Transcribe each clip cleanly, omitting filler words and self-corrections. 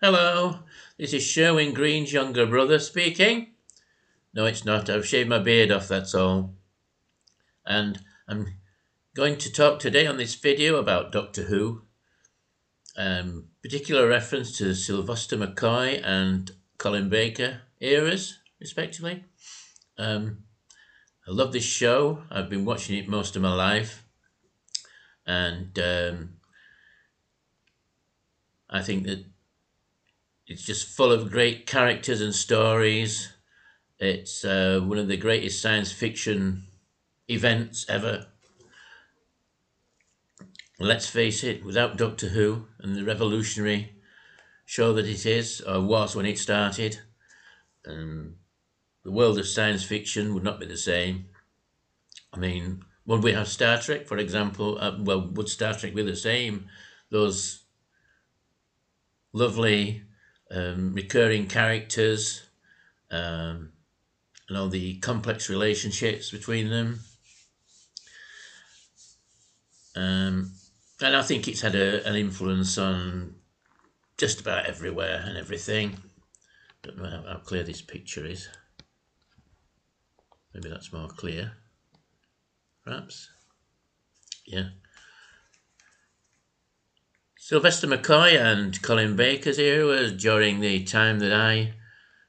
Hello, this is Sherwyn Green's younger brother speaking. No, it's not. I've shaved my beard off, that's all. And I'm going to talk today on this video about Doctor Who, particular reference to Sylvester McCoy and Colin Baker eras, respectively. I love this show. I've been watching it most of my life, and I think that it's just full of great characters and stories. It's one of the greatest science fiction events ever. Let's face it, without Doctor Who and the revolutionary show that it is, or was when it started, the world of science fiction would not be the same. I mean, would we have Star Trek, for example? Would Star Trek be the same? Those lovely recurring characters and all the complex relationships between them. And I think it's had an influence on just about everywhere and everything. Don't know how clear this picture is. Maybe that's more clear. Perhaps. Yeah. Sylvester McCoy and Colin Baker's era was during the time that I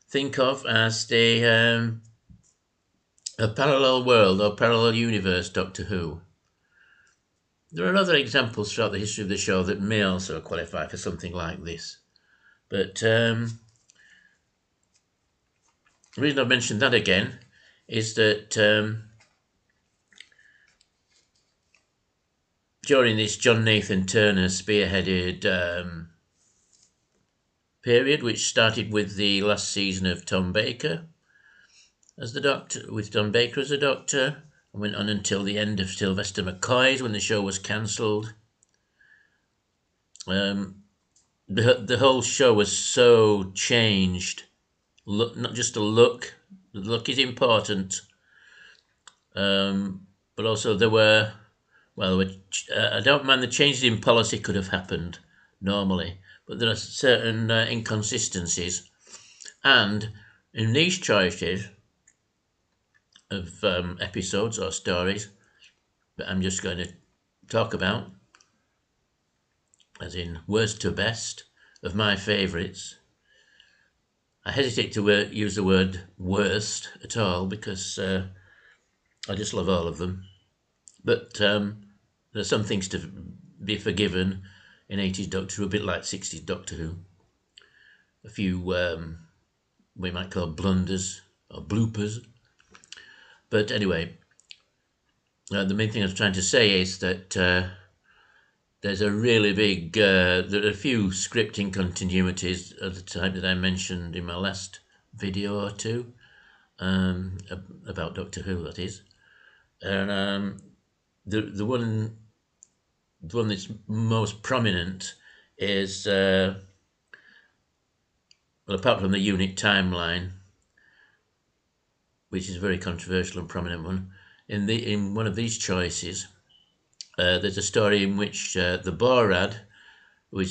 think of as the a parallel world or parallel universe Doctor Who. There are other examples throughout the history of the show that may also qualify for something like this. But the reason I've mentioned that again is that during this John Nathan Turner spearheaded period, which started with the last season of Tom Baker as the Doctor, with Tom Baker as the Doctor, and went on until the end of Sylvester McCoy's when the show was cancelled. The whole show was so changed. Not just the look. The look is important, but also there were. I don't mind the changes in policy could have happened normally, but there are certain inconsistencies, and in these choices of episodes or stories that I'm just going to talk about, as in worst to best of my favourites. I hesitate to use the word worst at all because I just love all of them. But there's some things to be forgiven in 80s Doctor Who, a bit like 60s Doctor Who. A few we might call blunders or bloopers. But anyway, the main thing I was trying to say is that there's a really big, there are a few scripting continuities of the type that I mentioned in my last video or two, about Doctor Who, that is. And the one that's most prominent is, well, apart from the unit timeline, which is a very controversial and prominent one, in one of these choices, there's a story in which the Borad, who is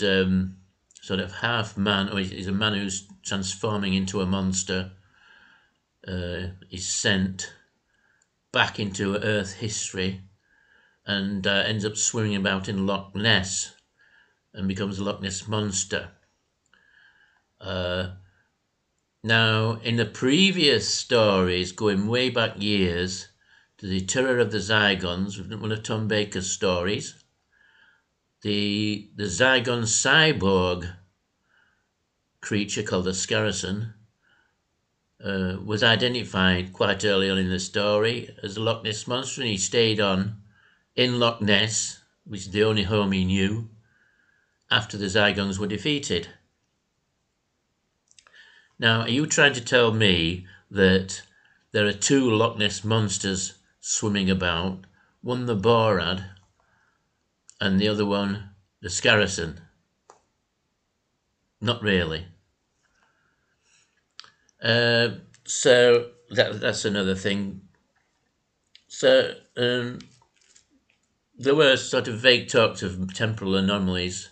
sort of half man, or is a man who's transforming into a monster, is sent back into Earth history and ends up swimming about in Loch Ness and becomes a Loch Ness monster. Now, in the previous stories, going way back years, to the Terror of the Zygons, one of Tom Baker's stories, the Zygon cyborg creature called the Scarison was identified quite early on in the story as the Loch Ness monster, and he stayed on in Loch Ness, which is the only home he knew, after the Zygons were defeated. Now, are you trying to tell me that there are two Loch Ness monsters swimming about, one the Borad and the other one the Scarison? Not really. So that's another thing. So there were sort of vague talks of temporal anomalies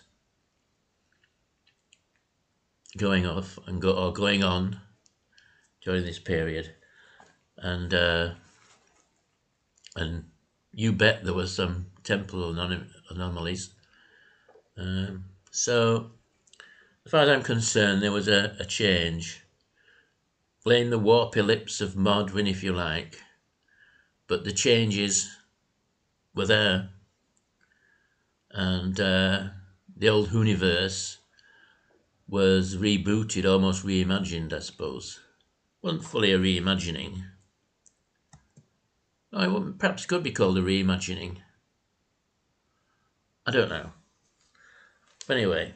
going off and going on during this period, and you bet there were some temporal anomalies. So, as far as I'm concerned, there was a change. Blame the warp ellipse of Modwin if you like, but the changes were there, and the old universe was rebooted, almost reimagined, I suppose. Wasn't fully a reimagining. Oh, it perhaps could be called a reimagining. I don't know. But anyway,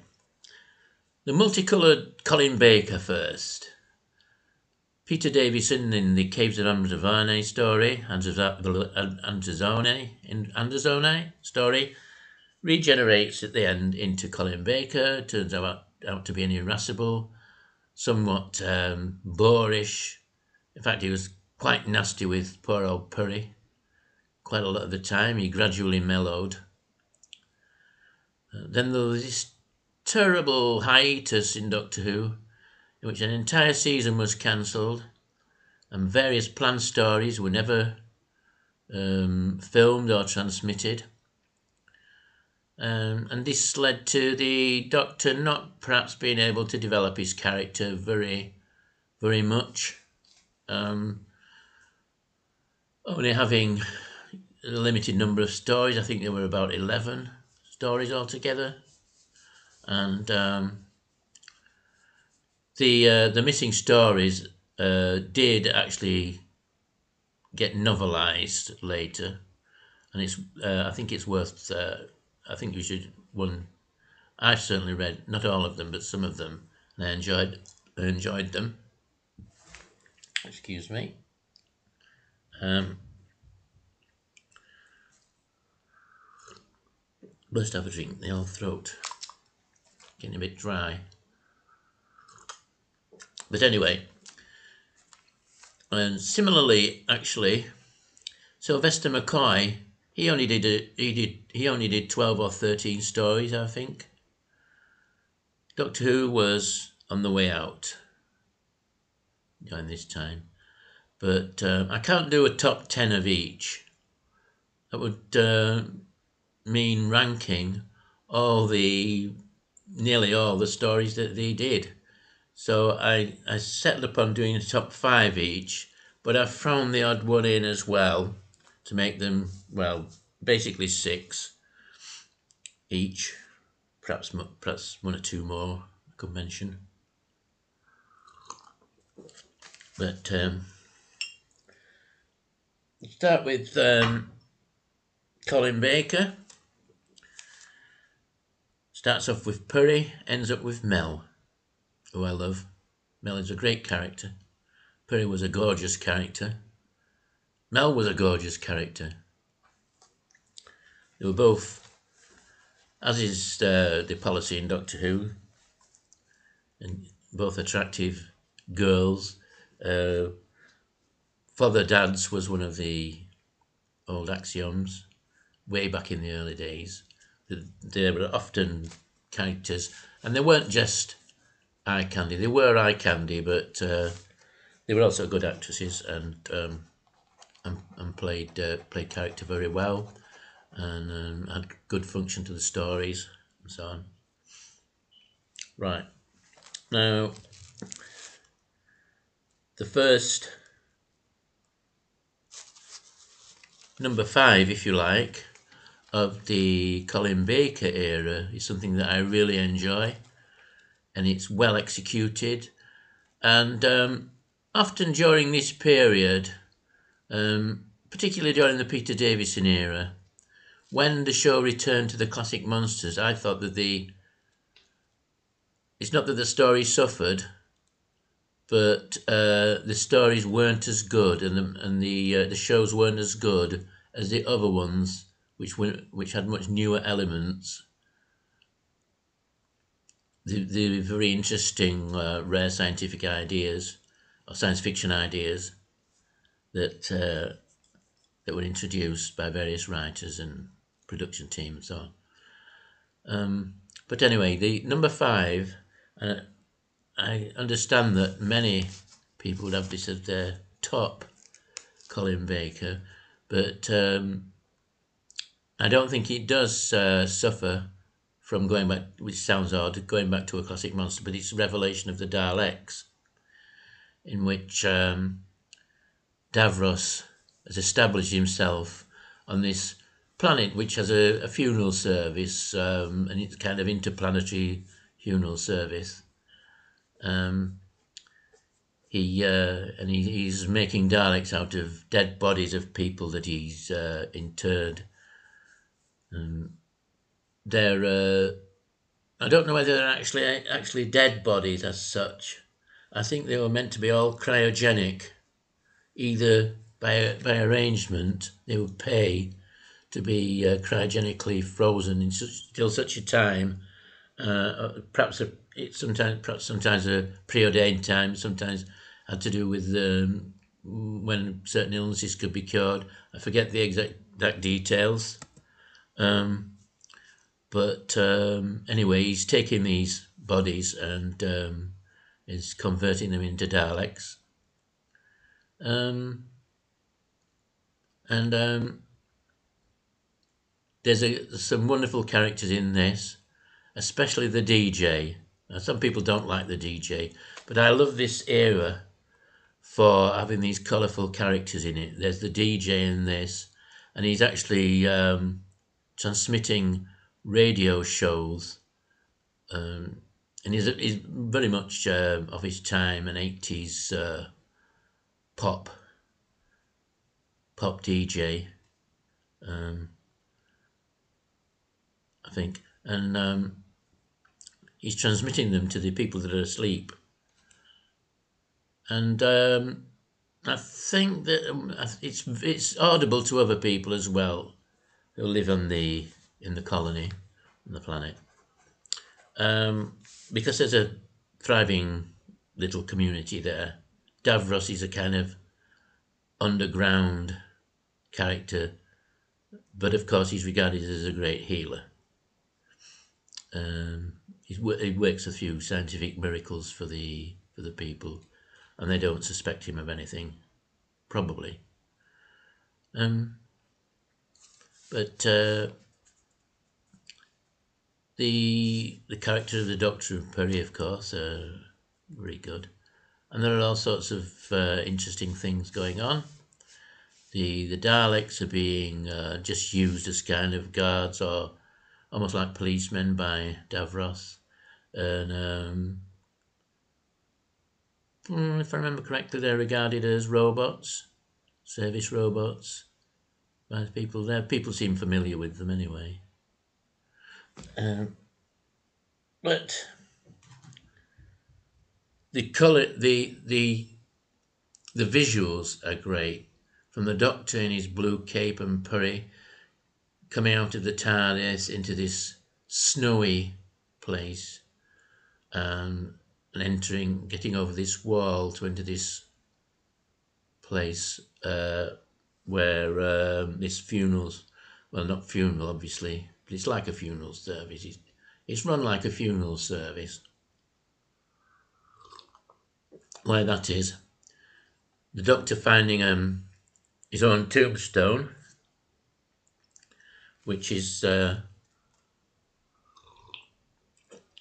the multicoloured Colin Baker first. Peter Davison in the Caves of Androzone story, Androzone story, regenerates at the end into Colin Baker. Turns out to be an irascible, somewhat boorish. In fact, he was quite nasty with poor old Purry. Quite a lot of the time, he gradually mellowed. Then there was this terrible hiatus in Doctor Who, in which an entire season was cancelled, and various planned stories were never filmed or transmitted. And this led to the Doctor not perhaps being able to develop his character very, very much. Only having a limited number of stories. I think there were about 11 stories altogether. And the missing stories did actually get novelized later, and it's I think it's worth. I think you should one. I've certainly read not all of them, but some of them, and I enjoyed them. Excuse me. Must have a drink. The old throat getting a bit dry. But anyway, and similarly, actually, Sylvester McCoy, he only did 12 or 13 stories, I think. Doctor Who was on the way out during this time, but I can't do a top 10 of each. That would mean ranking nearly all the stories that they did. So I settled upon doing a top 5 each, but I've thrown the odd one in as well to make them, well, basically 6 each. Perhaps one or two more I could mention. But start with Colin Baker. Starts off with Purry, ends up with Mel, who I love. Mel is a great character. Purry was a gorgeous character. Mel was a gorgeous character. They were both, as is the policy in Doctor Who, and both attractive girls. Father dads was one of the old axioms way back in the early days. They were often characters, and they weren't just eye candy. They were eye candy, but they were also good actresses and played character very well, and had good function to the stories and so on. Right, now the first number 5, if you like, of the Colin Baker era is something that I really enjoy, and it's well executed, and often during this period, particularly during the Peter Davison era, when the show returned to the classic monsters, I thought that it's not that the story suffered, but the stories weren't as good, and the shows weren't as good as the other ones, which had much newer elements. The very interesting, rare scientific ideas or science fiction ideas that were introduced by various writers and production team and so on. But anyway, the number 5. I understand that many people would have this as their top Colin Baker, but I don't think it does suffer from going back, which sounds odd, going back to a classic monster, but it's a revelation of the Daleks, in which Davros has established himself on this planet which has a funeral service, and it's kind of interplanetary funeral service. He's making Daleks out of dead bodies of people that he's interred. They're I don't know whether they're actually dead bodies as such. I think they were meant to be all cryogenic. Either by arrangement, they would pay to be cryogenically frozen in till such a time. Perhaps sometimes a preordained time. Sometimes had to do with when certain illnesses could be cured. I forget the exact details. But anyway, he's taking these bodies and is converting them into Daleks. There's some wonderful characters in this, especially the DJ. Now, some people don't like the DJ, but I love this era for having these colourful characters in it. There's the DJ in this, and he's actually transmitting radio shows, and he's very much of his time, an 80s pop DJ, I think, and he's transmitting them to the people that are asleep, and I think that it's audible to other people as well who live in the colony, on the planet, because there's a thriving little community there. Davros is a kind of underground character, but of course he's regarded as a great healer. He works a few scientific miracles for the people, and they don't suspect him of anything, probably. But the character of the Doctor and Perry, of course, are very good, and there are all sorts of interesting things going on. The Daleks are being just used as kind of guards or almost like policemen by Davros, and if I remember correctly, they're regarded as robots, service robots by the people there. People seem familiar with them anyway. But the colour, the visuals are great. From the Doctor in his blue cape and purry coming out of the TARDIS into this snowy place, and getting over this wall to enter this place where this funeral's, well, not funeral obviously, but it's like a funeral service. It's run like a funeral service. Why that is, the Doctor finding his own tombstone, which is kind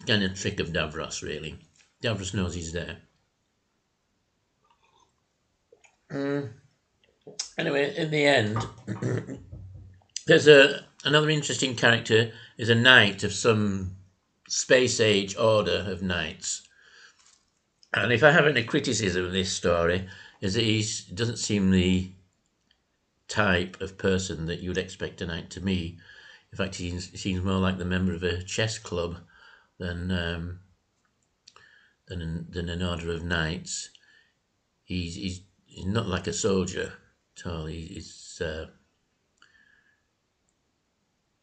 of trick of Davros, really. Davros knows he's there. Anyway, in the end, there's another interesting character is a knight of some space age order of knights. And if I have any criticism of this story, is that he doesn't seem the type of person that you would expect a knight to be. In fact, he seems more like the member of a chess club than an order of knights. He's not like a soldier at all. He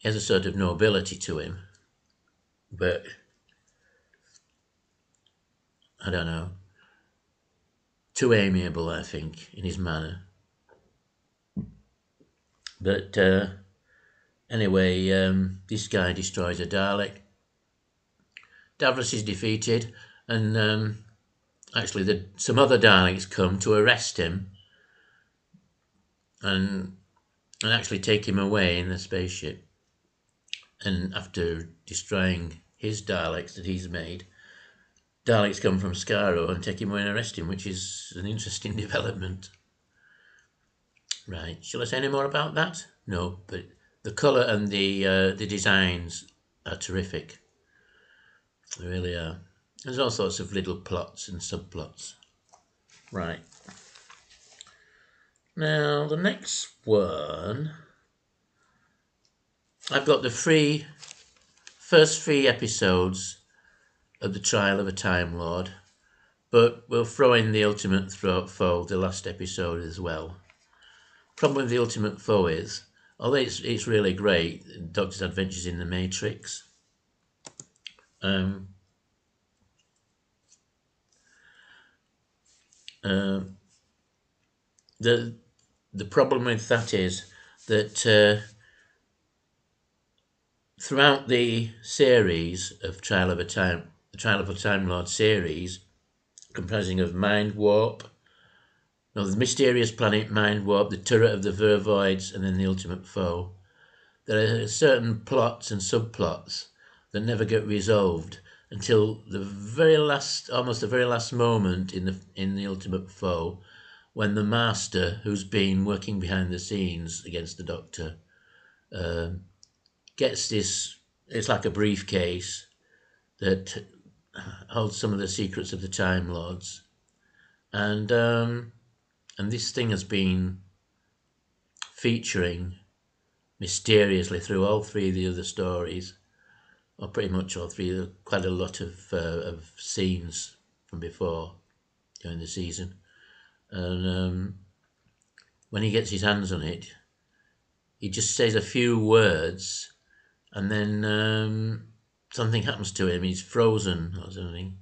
has a sort of nobility to him, but I don't know, too amiable, I think, in his manner. But anyway, this guy destroys a Dalek. Davros is defeated, and actually some other Daleks come to arrest him and actually take him away in the spaceship. And after destroying his Daleks that he's made, Daleks come from Skaro and take him away and arrest him, which is an interesting development. Right, shall I say any more about that? No, but the colour and the designs are terrific. They really are. There's all sorts of little plots and subplots. Right. Now, the next one, I've got the first three episodes of The Trial of a Time Lord, but we'll throw in the Ultimate Foe, the last episode as well. Problem with the Ultimate Foe is, although it's really great, Doctor's Adventures in the Matrix. The problem with that is that throughout the series of the Trial of a Time Lord series, comprising of Mind Warp, the Mysterious Planet, Mind Warp, the Turret of the Vervoids, and then the Ultimate Foe, there are certain plots and subplots that never get resolved until almost the very last moment in the Ultimate Foe, when the Master, who's been working behind the scenes against the Doctor, gets this. It's like a briefcase that holds some of the secrets of the Time Lords, and this thing has been featuring mysteriously through all three of the other stories, or pretty much all three. Quite a lot of scenes from before during the season, and when he gets his hands on it, he just says a few words, and then something happens to him. He's frozen or something,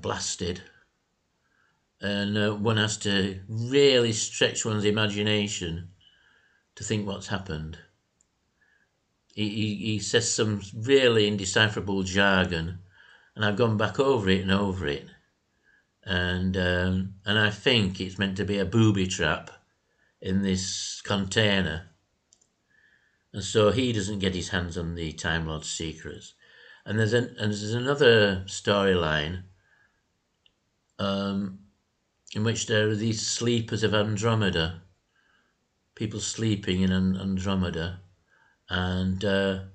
blasted, and one has to really stretch one's imagination to think what's happened. He says some really indecipherable jargon, and I've gone back over it and over it, and I think it's meant to be a booby trap in this container, and so he doesn't get his hands on the Time Lord's secrets. And there's another storyline in which there are these sleepers of Andromeda, people sleeping in Andromeda, and I'm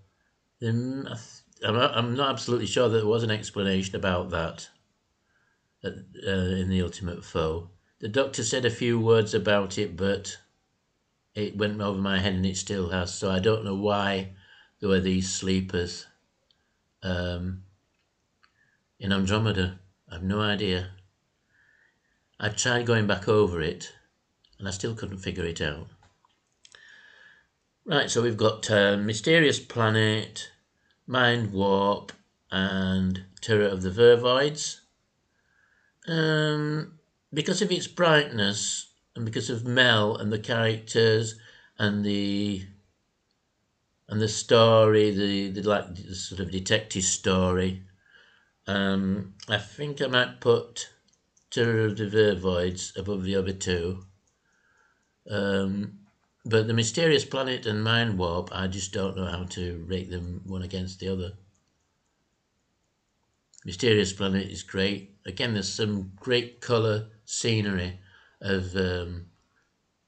not absolutely sure that there was an explanation about that in the Ultimate Foe. The Doctor said a few words about it, but it went over my head, and it still has. So I don't know why there were these sleepers in Andromeda. I have no idea. I tried going back over it, and I still couldn't figure it out. Right, so we've got Mysterious Planet, Mind Warp, and Turret of the Vervoids. Because of its brightness, and because of Mel and the characters and the story, the sort of detective story, I think I might put Terror of the Vervoids above the other two. But the Mysterious Planet and Mind Warp, I just don't know how to rate them one against the other. Mysterious Planet is great. Again, there's some great colour scenery of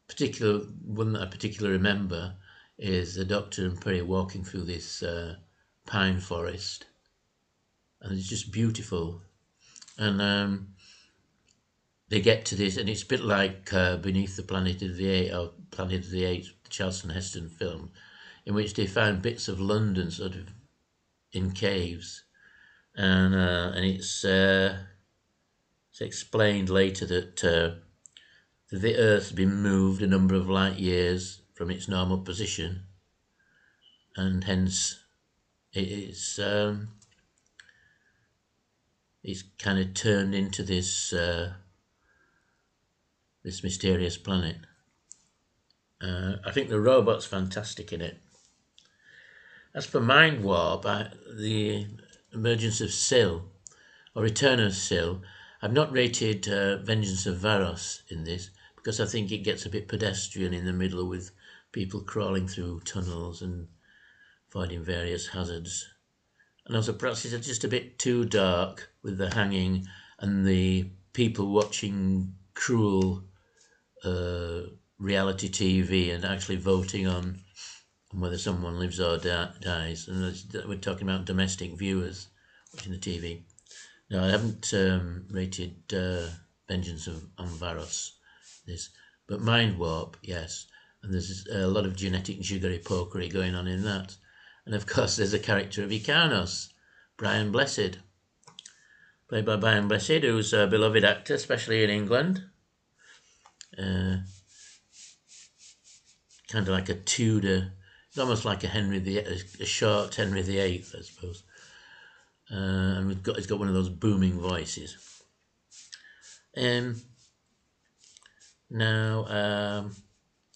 particular one that I particularly remember is the Doctor and Peri walking through this pine forest, and it's just beautiful. And they get to this, and it's a bit like Beneath the Planet of the Apes, or Planet of the Apes, the Charlton Heston film, in which they found bits of London sort of in caves, and it's explained later that the Earth's been moved a number of light years from its normal position, and hence it's kind of turned into this this mysterious planet. I think the robot's fantastic in it. As for Mind Warp, the emergence of or Return of Syl. I've not rated Vengeance of Varos in this because I think it gets a bit pedestrian in the middle with people crawling through tunnels and finding various hazards. And also perhaps it's just a bit too dark with the hanging and the people watching cruel reality TV and actually voting on whether someone lives or dies. And we're talking about domestic viewers watching the TV. No, I haven't rated Vengeance on Varos, this, but Mind Warp, yes. And there's a lot of genetic jiggery-pokery going on in that. And of course, there's a character of Ikanos, Brian Blessed, played by Brian Blessed, who's a beloved actor, especially in England. Kind of like a Tudor, almost like a short Henry VIII, I suppose. And he's got one of those booming voices. So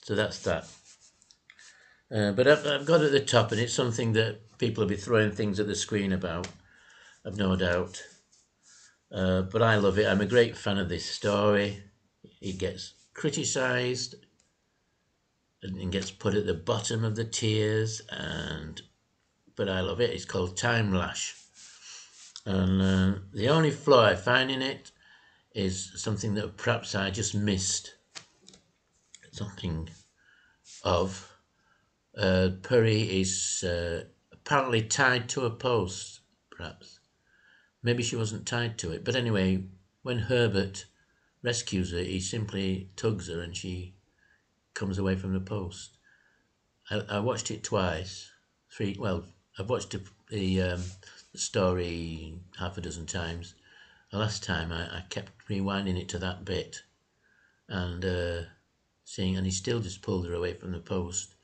that's that. But I've got at the top, and it's something that people will be throwing things at the screen about, I've no doubt. But I love it. I'm a great fan of this story. It gets criticised and gets put at the bottom of the tiers, but I love it. It's called Timelash. And the only flaw I find in it is something that perhaps I just missed something of. Puri is apparently tied to a post, perhaps. Maybe she wasn't tied to it. But anyway, when Herbert rescues her, he simply tugs her and she comes away from the post. I watched it twice. I've watched the story half a dozen times. The last time I kept rewinding it to that bit and seeing, and he still just pulled her away from the post.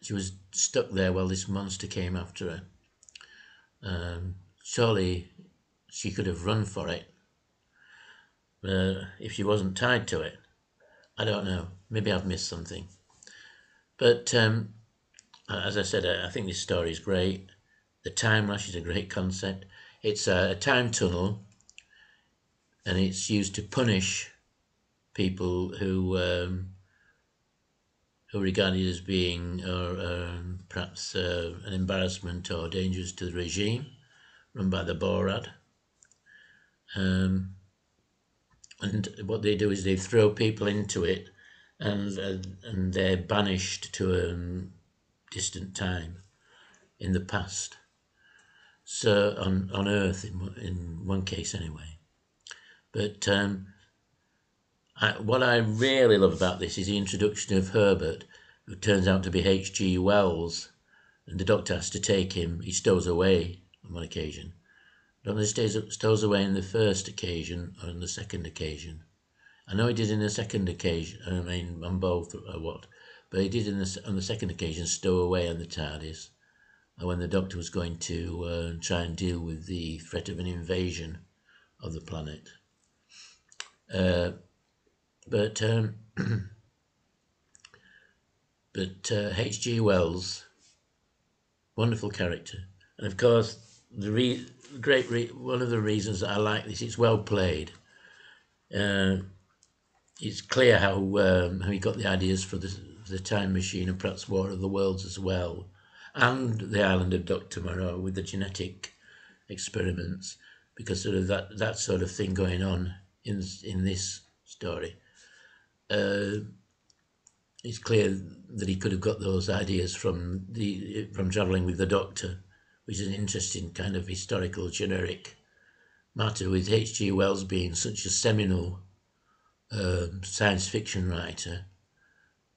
She was stuck there while this monster came after her. Surely she could have run for it if she wasn't tied to it. I don't know. Maybe I've missed something. But as I said, I think this story is great. The Timelash is a great concept. It's a time tunnel, and it's used to punish people who regarded as being perhaps an embarrassment or dangerous to the regime, run by the Borad. And what they do is they throw people into it, and they're banished to a distant time in the past. So on Earth, in one case anyway. But what I really love about this is the introduction of Herbert, who turns out to be H.G. Wells, and the Doctor has to take him. He stows away on one occasion. I don't know if he stows away on the first occasion or on the second occasion. I know he did in the second occasion, I mean on both or what, but he did on the second occasion stow away on the TARDIS when the Doctor was going to try and deal with the threat of an invasion of the planet. But H.G. Wells, wonderful character, and of course one of the reasons that I like this, it's well played. It's clear how he got the ideas for the Time Machine and perhaps War of the Worlds as well, and the Island of Dr. Moreau with the genetic experiments, because sort of that sort of thing going on in this story. It's clear that he could have got those ideas from travelling with the Doctor, which is an interesting kind of historical generic matter, with H.G. Wells being such a seminal science fiction writer.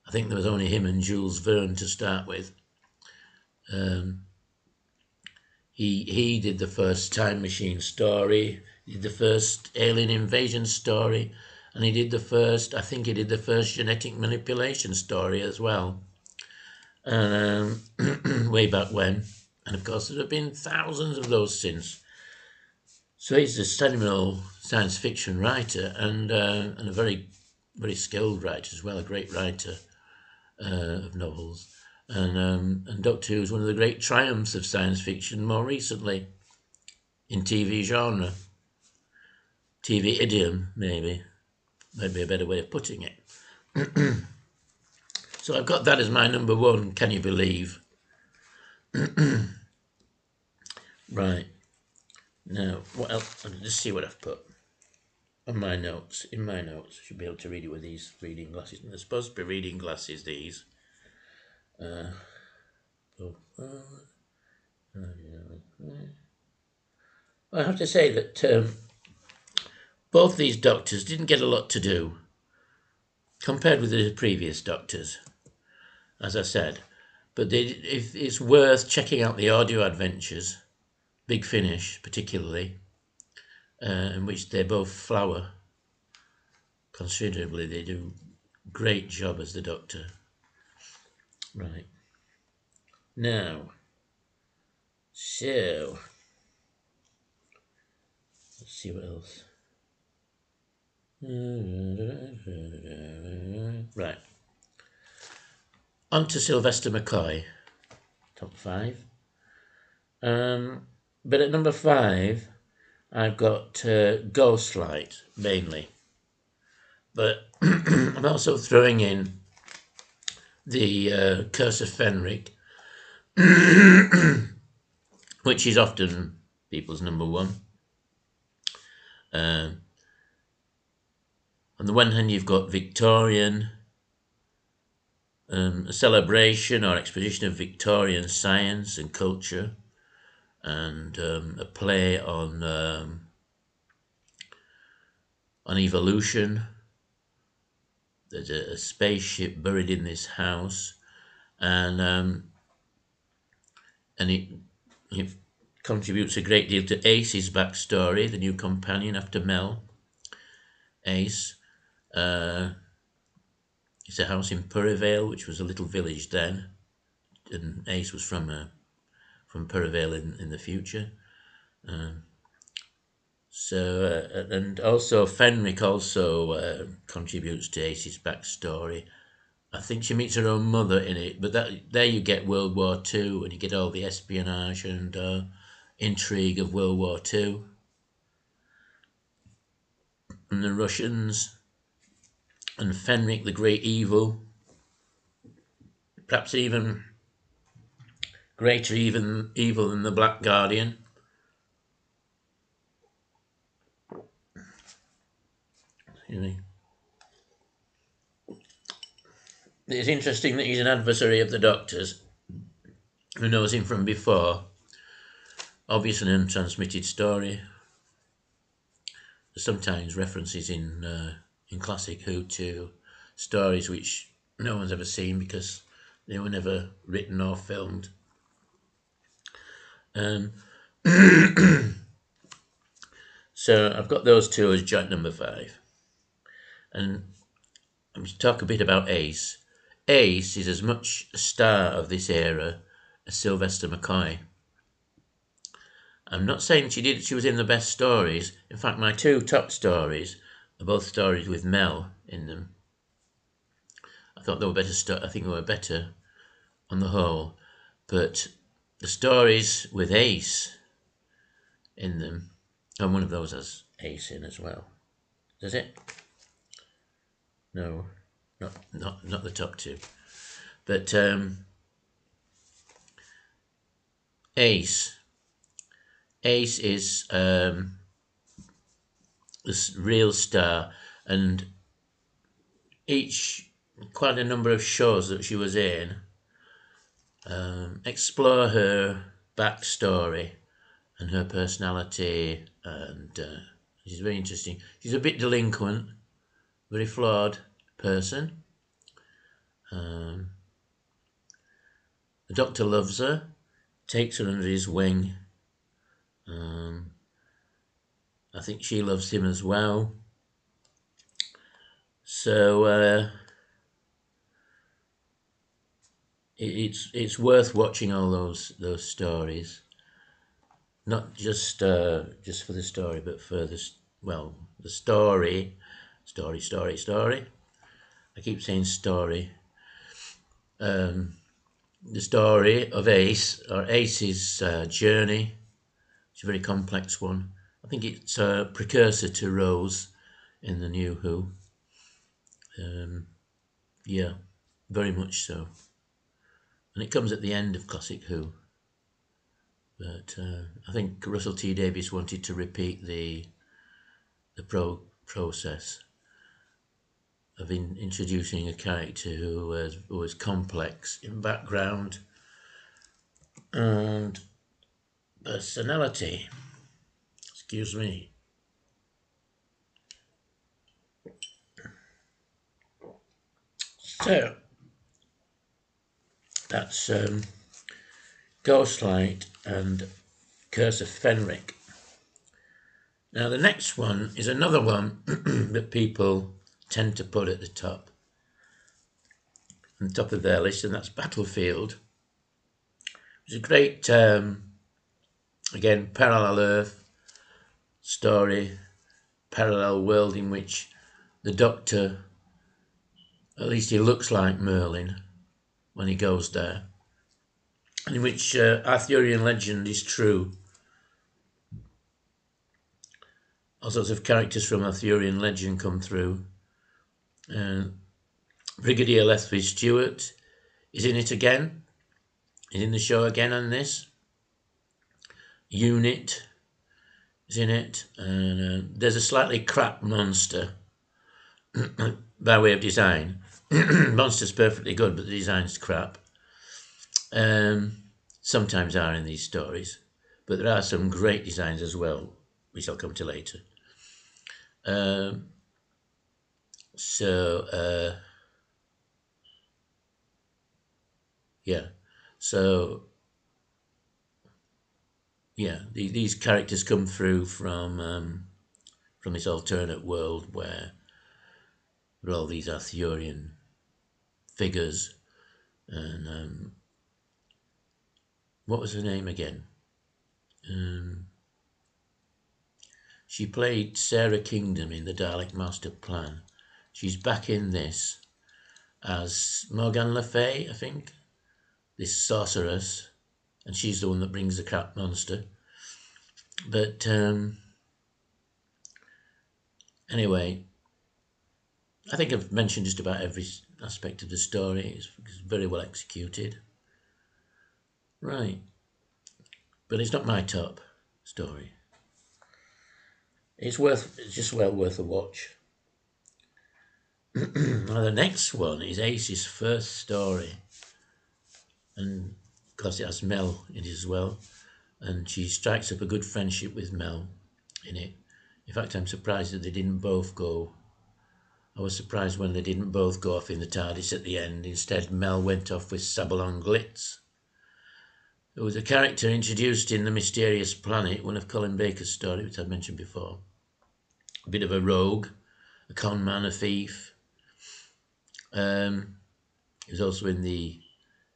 I think there was only him and Jules Verne to start with. He did the first Time Machine story, he did the first alien invasion story, and he did the first genetic manipulation story as well, and way back when. And of course, there have been thousands of those since. So he's a seminal science fiction writer and a very, very skilled writer as well, a great writer of novels. And Doctor Who is one of the great triumphs of science fiction more recently in TV genre. TV idiom, maybe. Might be a better way of putting it. So I've got that as my number one, can you believe? Right. Now, what else? I'll just see what I've put on my notes. In my notes, I should be able to read it with these reading glasses. And they're supposed to be reading glasses, these. I have to say that both these doctors didn't get a lot to do compared with the previous doctors, as I said. But it's worth checking out the audio adventures, Big Finish particularly, in which they both flower considerably. They do a great job as the Doctor. Right. Now, so, let's see what else. Right. On to Sylvester McCoy, top 5. But at number 5, I've got Ghostlight, mainly. But I'm also throwing in the Curse of Fenric, which is often people's number 1. On the one hand, you've got Victorian, a celebration or exposition of Victorian science and culture, and a play on evolution. There's a spaceship buried in this house, and it contributes a great deal to Ace's backstory, the new companion after Mel. Ace. It's a house in Perivale, which was a little village then, and Ace was from Perivale in the future. And also Fenric also contributes to Ace's backstory. I think she meets her own mother in it, but there you get World War II, and you get all the espionage and intrigue of World War II. And the Russians, and Fenric the Great Evil, perhaps even greater evil than the Black Guardian. It's interesting that he's an adversary of the Doctor's, who knows him from before. Obviously an untransmitted story. There's sometimes references in Classic Who to stories which no one's ever seen because they were never written or filmed. So I've got those two as joint number 5. And I'm going to talk a bit about Ace. Ace is as much a star of this era as Sylvester McCoy. I'm not saying she was in the best stories. In fact, my 2 top stories are both stories with Mel in them. I thought they were better. I think they were better on the whole. But the stories with Ace in them, and one of those has Ace in as well. Does it? No, not the top 2. But Ace is this real star, and quite a number of shows that she was in explore her backstory and her personality, and she's very interesting. She's a bit delinquent, very flawed person. The Doctor loves her, takes her under his wing. I think she loves him as well. So it's worth watching all those stories, not just for the story, but for the story. I keep saying story. The story of Ace's journey. It's a very complex one. I think it's a precursor to Rose in the new Who. Yeah, very much so. And it comes at the end of Classic Who. But I think Russell T Davies wanted to repeat the process of introducing a character who was complex in background and personality. Excuse me. So that's Ghostlight and Curse of Fenric. Now the next one is another one that people tend to put at the top, on the top of their list, and that's Battlefield. It's a great, again, parallel Earth story, parallel world in which the Doctor, at least he looks like Merlin when he goes there, and in which Arthurian legend is true. All sorts of characters from Arthurian legend come through. Brigadier Lethbridge Stewart is in it again. He's in the show again on this. Unit is in it. And there's a slightly crap monster by way of design. Monster's perfectly good, but the design's crap. Sometimes are in these stories. But there are some great designs as well, which I'll come to later. These characters come through from this alternate world where there are all these Arthurian figures, and what was her name again? She played Sarah Kingdom in the Dalek Master Plan. She's back in this as Morgan Le Fay, I think, this sorceress, and she's the one that brings the crap monster. But anyway, I think I've mentioned just about every aspect of the story. It's very well executed. Right. But it's not my top story. It's just well worth a watch. Now the next one is Ace's first story. And of course it has Mel in it as well. And she strikes up a good friendship with Mel in it. In fact, I'm surprised that they didn't both go. I was surprised when they didn't both go off in the TARDIS at the end. Instead, Mel went off with Sabalon Glitz, who was a character introduced in The Mysterious Planet, one of Colin Baker's stories, which I've mentioned before. A bit of a rogue, a con man, a thief. He was also in the.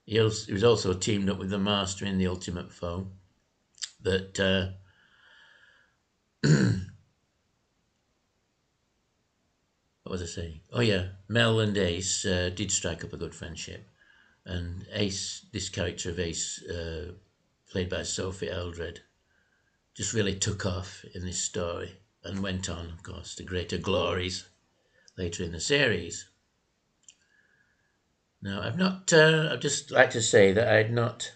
He was also teamed up with the Master in The Ultimate Foe. But what was I saying? Oh yeah, Mel and Ace did strike up a good friendship, and Ace, this character of Ace, played by Sophie Eldred, just really took off in this story and went on, of course, to greater glories later in the series. Now, I'd just like to say that I had not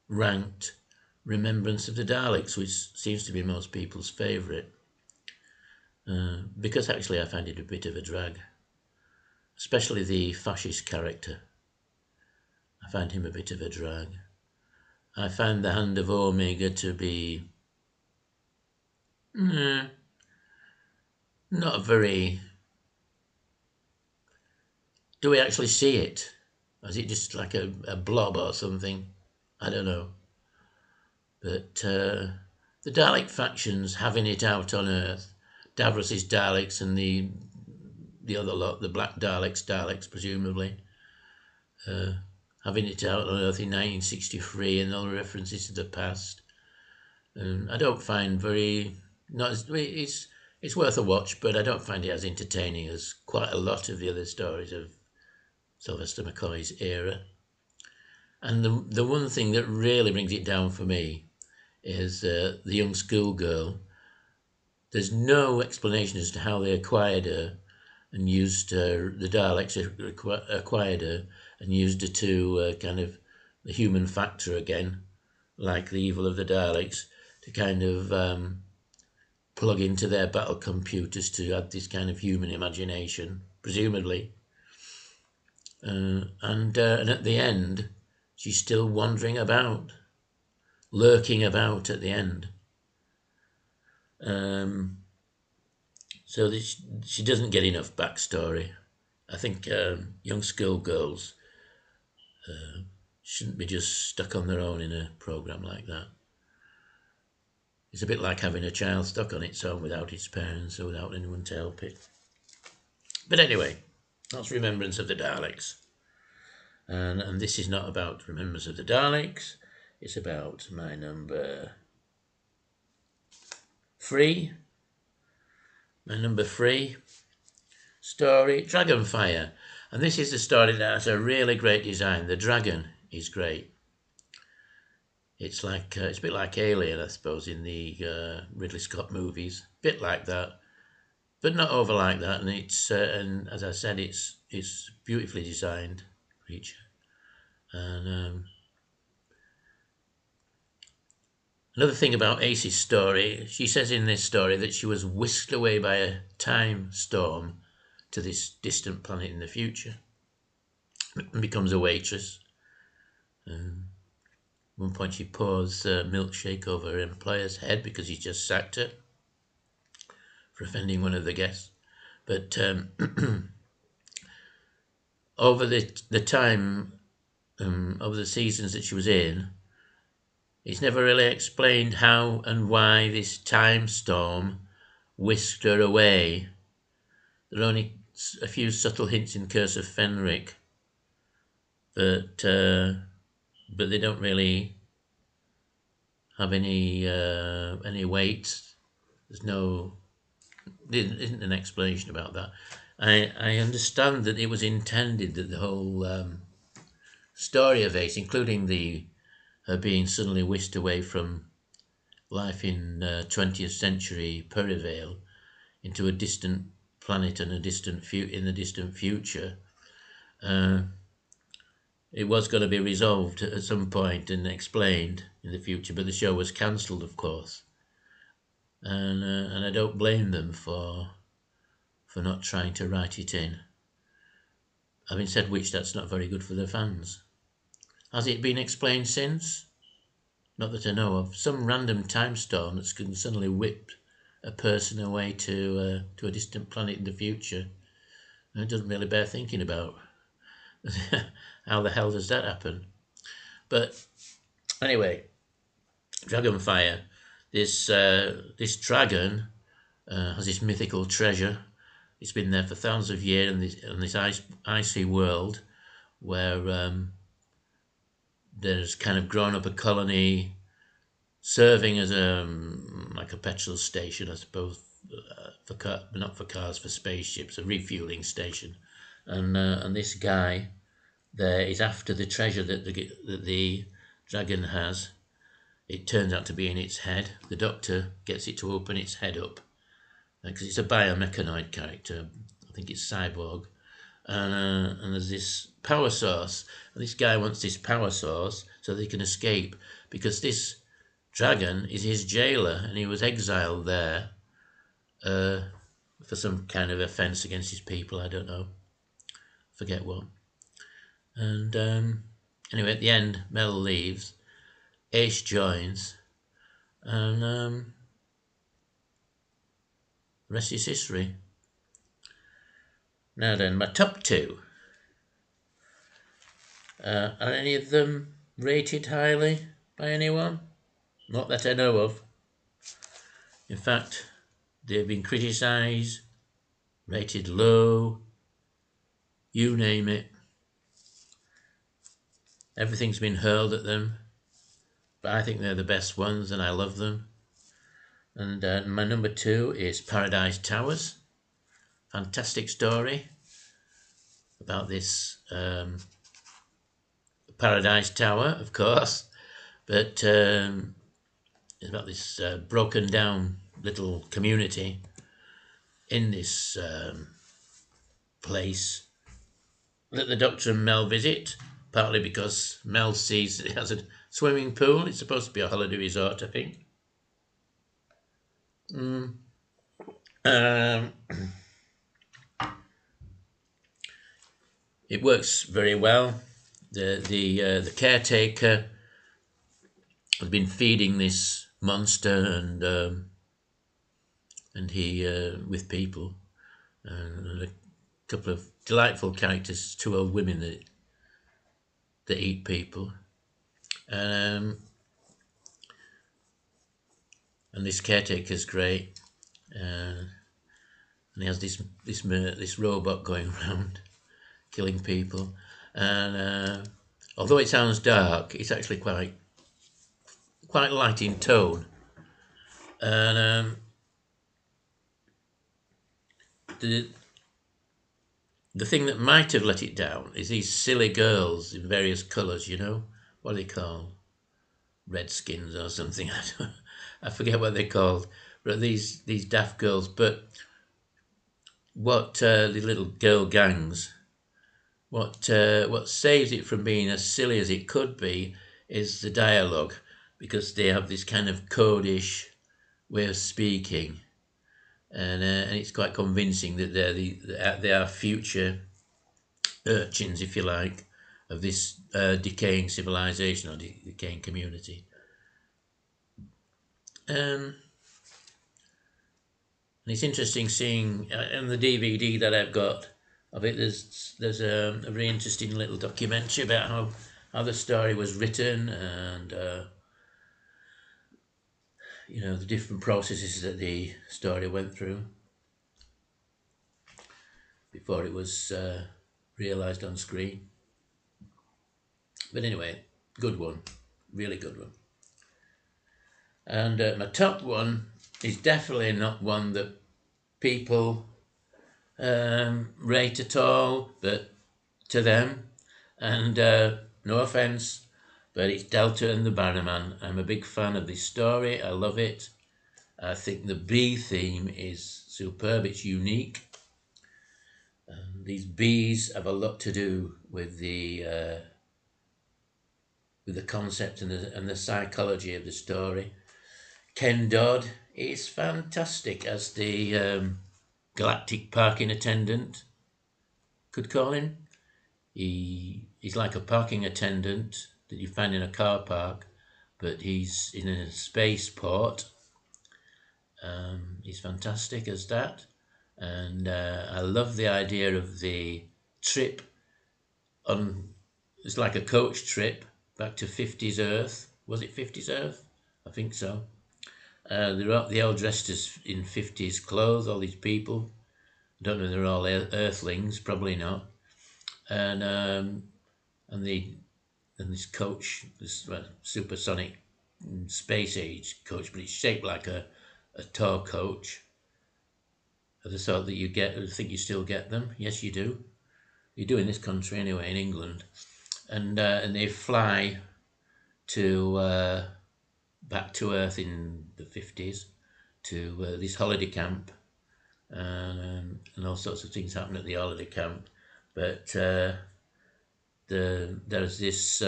ranked Remembrance of the Daleks, which seems to be most people's favourite, because actually I find it a bit of a drag, especially the fascist character. I find him a bit of a drag. I find the Hand of Omega to be not very. Do we actually see it? Is it just like a blob or something? I don't know. But the Dalek factions having it out on Earth, Davros's Daleks and the other lot, the Black Daleks presumably, having it out on Earth in 1963 and all the references to the past. I don't find it's worth a watch, but I don't find it as entertaining as quite a lot of the other stories of Sylvester McCoy's era. And the one thing that really brings it down for me is the young schoolgirl. There's no explanation as to how they acquired her and used her, the Daleks acquired her and used her to kind of the human factor again, like the evil of the Daleks, to kind of plug into their battle computers to add this kind of human imagination, presumably. And at the end, she's still wandering about, lurking about at the end. So she doesn't get enough backstory. I think young schoolgirls shouldn't be just stuck on their own in a program like that. It's a bit like having a child stuck on its own without its parents or without anyone to help it. But anyway, that's Remembrance of the Daleks. And this is not about Remembrance of the Daleks. It's about my number 3. My number 3 story, Dragonfire. And this is a story that has a really great design. The dragon is great. It's like it's a bit like Alien, I suppose, in the Ridley Scott movies. A bit like that, but not over like that. And it's and as I said, it's beautifully designed creature. And another thing about Ace's story, she says in this story that she was whisked away by a time storm to this distant planet in the future and becomes a waitress. At one point she pours milkshake over her employer's head because he's just sacked her for offending one of the guests. But over the time, over the seasons that she was in, it's never really explained how and why this time storm whisked her away. There are only a few subtle hints in Curse of Fenric, but they don't really have any weight. There isn't an explanation about that. I understand that it was intended that the whole story of Ace, including her being suddenly whisked away from life in 20th century Perivale into a distant planet and in the distant future, it was going to be resolved at some point and explained in the future, but the show was cancelled, of course, and I don't blame them for not trying to write it in. Having said which, that's not very good for the fans. Has it been explained since? Not that I know of. Some random time storm that can suddenly whip a person away to a distant planet in the future. And it doesn't really bear thinking about. How the hell does that happen? But anyway, Dragonfire. This dragon has this mythical treasure. It's been there for thousands of years in this icy world where there's kind of grown up a colony serving as like a petrol station, I suppose, not for cars, for spaceships, a refueling station. And this guy there is after the treasure that the dragon has. It turns out to be in its head. The doctor gets it to open its head up because it's a biomechanoid character. I think it's cyborg. And there's this power source. And this guy wants this power source so they can escape because this dragon is his jailer and he was exiled there for some kind of offence against his people. I don't know. Forget what. And anyway, at the end, Mel leaves. Ace joins. And the rest is history. Now then, my top 2. Are any of them rated highly by anyone? Not that I know of. In fact, they've been criticised, rated low, you name it. Everything's been hurled at them, but I think they're the best ones and I love them. And my number 2 is Paradise Towers. Fantastic story about this Paradise Tower, of course, but It's about this broken down little community in this place that the Doctor and Mel visit, partly because Mel sees that it has a swimming pool. It's supposed to be a holiday resort, I think. Um, it works very well. The caretaker has been feeding this monster and he with people and a couple of delightful characters, two old women that eat people, and this caretaker's great, and he has this robot going around killing people, and although it sounds dark, it's actually quite light in tone, and the thing that might have let it down is these silly girls in various colours. You know what are they called? Redskins or something. I forget what they're called. But these daft girls. But what the little girl gangs? What saves it from being as silly as it could be is the dialogue, because they have this kind of codish way of speaking, and it's quite convincing that they are future urchins, if you like, of this decaying civilization or decaying community. And it's interesting seeing in the DVD that I've got of it. There's a very interesting little documentary about how the story was written, and the different processes that the story went through before it was realised on screen. But anyway, good one, really good one. And my top one is definitely not one that people rate at all, but to them, and no offence, but it's Delta and the Bannerman. I'm a big fan of this story. I love it. I think the bee theme is superb. It's unique. These bees have a lot to do with the concept and the psychology of the story. Ken Dodd is fantastic as the galactic parking attendant. Could call him. He's like a parking attendant that you find in a car park, but he's in a spaceport. He's fantastic as that, and I love the idea of the trip on. It's like a coach trip back to 50s Earth. Was it 50s Earth? I think so. They're all dressed as in 50s clothes. All these people. I don't know if they're all Earthlings. Probably not. And this coach, this supersonic space age coach, but it's shaped like a tour coach of the sort that you get. I think you still get them. Yes, you do. You do in this country anyway, in England, and they fly to back to Earth in the 50s to this holiday camp, and all sorts of things happen at the holiday camp, but there's this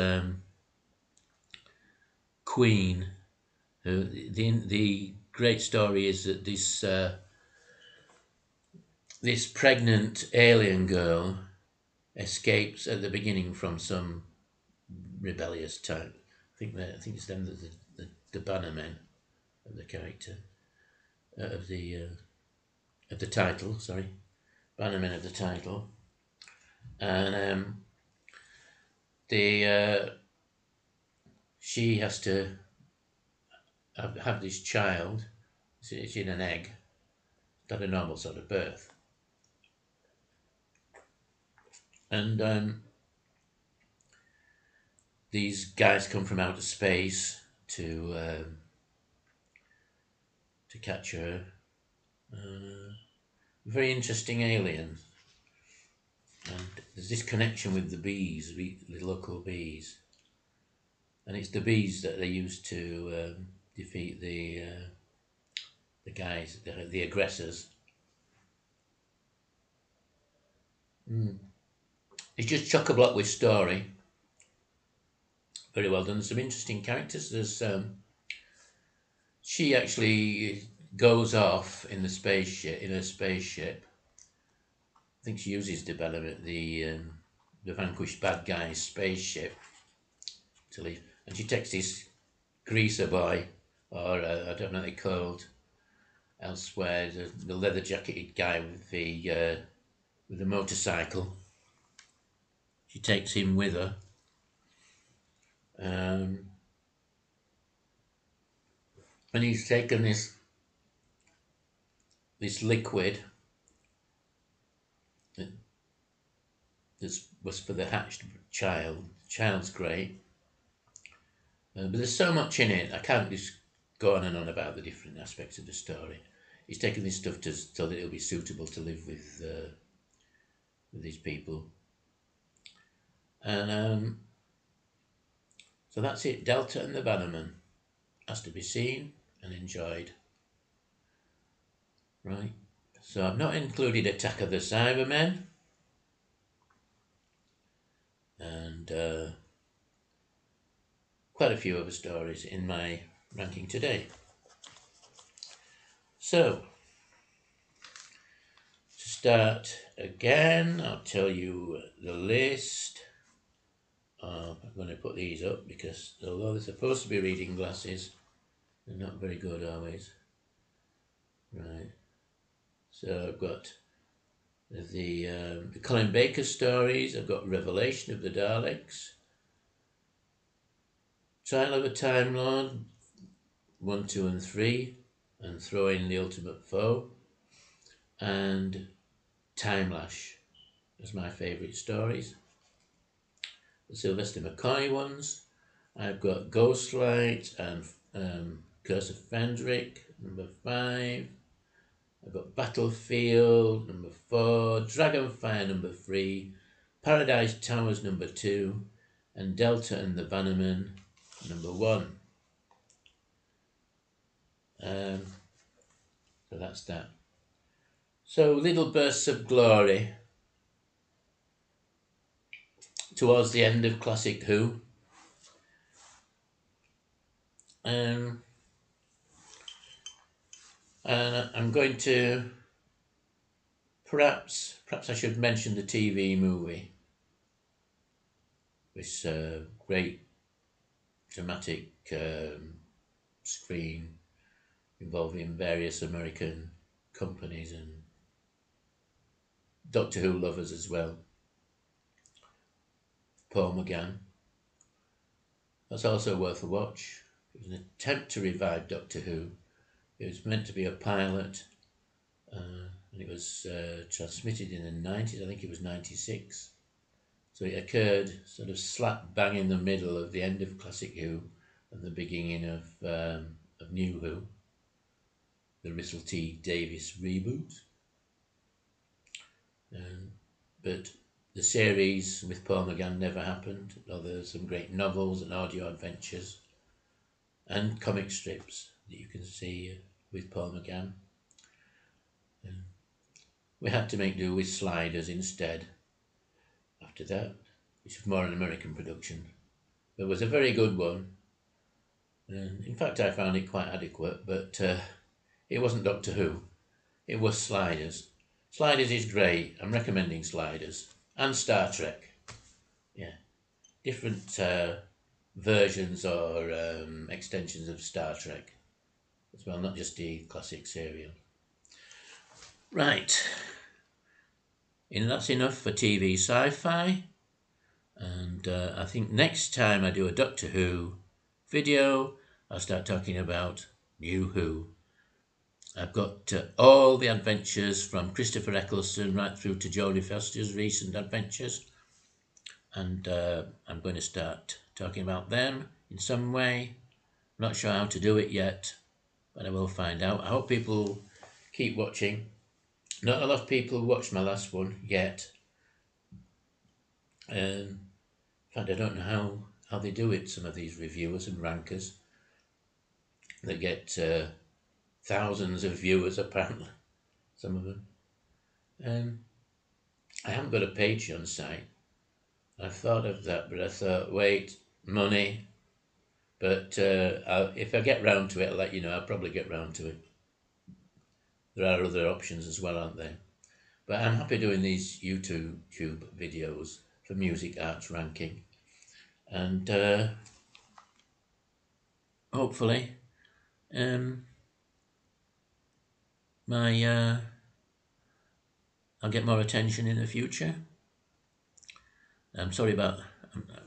queen. The great story is that this pregnant alien girl escapes at the beginning from some rebellious type. I think it's them, the Bannermen of the character of the title. Sorry, Bannermen of the title, and she has to have this child. It's in an egg, not a normal sort of birth, and these guys come from outer space to catch her. Very interesting alien, and there's this connection with the bees, the local bees, and it's the bees that they use to defeat the guys, the aggressors. It's just chock-a-block with story. Very well done. There's some interesting characters. There's she actually goes off in the spaceship. In a spaceship, I think she uses development the vanquished bad guy's spaceship to leave, and she takes this greaser boy, or I don't know what they're called elsewhere, the leather jacketed guy with the motorcycle. She takes him with her. And he's taken this liquid that was for the hatched child. Child's great, but there's so much in it. I can't just go on and on about the different aspects of the story. He's taken this stuff so that it'll be suitable to live with these people, and so that's it. Delta and the Bannermen has to be seen and enjoyed. Right, so I've not included Attack of the Cybermen and quite a few other stories in my ranking today. So, to start again, I'll tell you the list. I'm going to put these up because although they're supposed to be reading glasses, they're not very good always. Right. So I've got the Colin Baker stories. I've got Revelation of the Daleks, Trial of a Time Lord, 1, 2, and 3, and throw in The Ultimate Foe, and Timelash as my favourite stories. The Sylvester McCoy ones. I've got Ghostlight and Curse of Fenric, number 5. I've got Battlefield, number 4, Dragonfire, number 3, Paradise Towers, number 2, and Delta and the Bannermen, number 1. So that's that. So little bursts of glory towards the end of Classic Who. And I'm going to perhaps I should mention the TV movie. This great dramatic screen involving various American companies and Doctor Who lovers as well. Paul McGann. That's also worth a watch. It was an attempt to revive Doctor Who. It was meant to be a pilot, and it was transmitted in the 90s. I think it was 96. So it occurred sort of slap bang in the middle of the end of Classic Who and the beginning of New Who, the Russell T Davies reboot. But the series with Paul McGann never happened, although there's some great novels and audio adventures and comic strips that you can see with Paul McGann. We had to make do with Sliders instead after that, which was more an American production. But it was a very good one. And in fact, I found it quite adequate, but it wasn't Doctor Who. It was Sliders. Sliders is great. I'm recommending Sliders. And Star Trek. Yeah. Different versions or extensions of Star Trek as well, not just the classic serial. Right. And that's enough for TV sci-fi. And I think next time I do a Doctor Who video, I'll start talking about New Who. I've got all the adventures from Christopher Eccleston right through to Jodie Foster's recent adventures. And I'm going to start talking about them in some way. I'm not sure how to do it yet, but I will find out. I hope people keep watching. Not a lot of people watched my last one yet. In fact, I don't know how they do it, some of these reviewers and rankers. that get thousands of viewers apparently, some of them. I haven't got a Patreon site. I thought of that, but I thought, wait, money. But if I get round to it, I'll let you know. I'll probably get round to it. There are other options as well, aren't there? But I'm happy doing these YouTube videos for music arts ranking. And hopefully I'll get more attention in the future. I'm sorry about...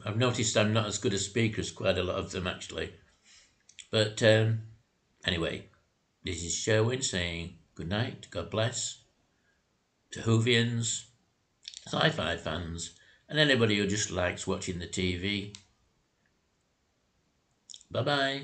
I've noticed I'm not as good a speaker as quite a lot of them, actually. But anyway, this is Sherwyn saying good night, God bless, to Whovians, sci-fi fans, and anybody who just likes watching the TV. Bye-bye.